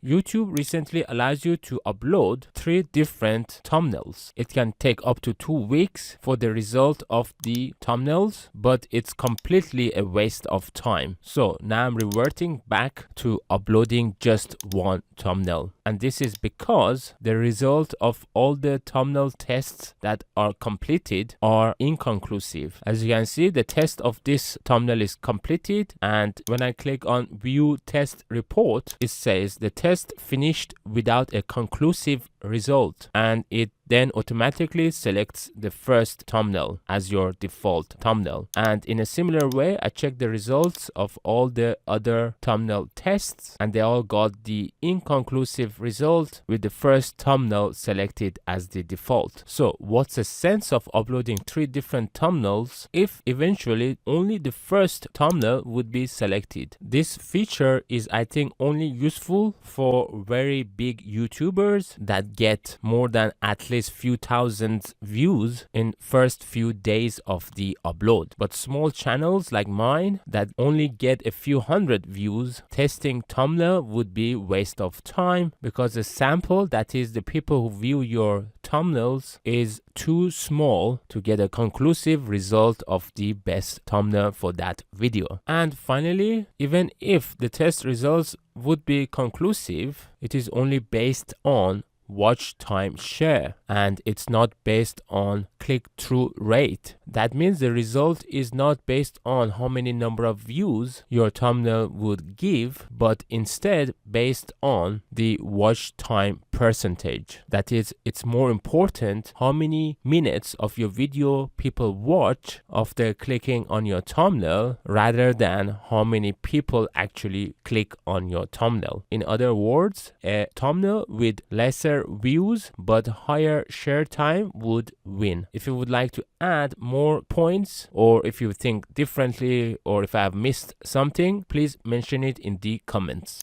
YouTube recently allows you to upload 3 different thumbnails. It can take up to 2 weeks for the result of the thumbnails, but it's completely a waste of time. So now I'm reverting back to uploading just one thumbnail. And this is because the result of all the thumbnail tests that are completed are inconclusive. As you can see, the test of this thumbnail is completed, and when I click on view test report, it says the test finished without a conclusive result, and it then automatically selects the first thumbnail as your default thumbnail. And in a similar way, I checked the results of all the other thumbnail tests, and they all got the inconclusive result with the first thumbnail selected as the default. So what's the sense of uploading 3 different thumbnails if eventually only the first thumbnail would be selected? This feature is, I think, only useful for very big YouTubers that get more than at least few thousand views in first few days of the upload. But small channels like mine that only get a few hundred views, testing thumbnail would be waste of time, because the sample, that is the people who view your thumbnails, is too small to get a conclusive result of the best thumbnail for that video. And finally, even if the test results would be conclusive, it is only based on watch time share, and it's not based on click-through rate. That means the result is not based on how many number of views your thumbnail would give, but instead based on the watch time percentage. That is, it's more important how many minutes of your video people watch after clicking on your thumbnail rather than how many people actually click on your thumbnail. In other words, a thumbnail with lesser views but higher share time would win. If you would like to add more points, or if you think differently, or if I have missed something, please mention it in the comments.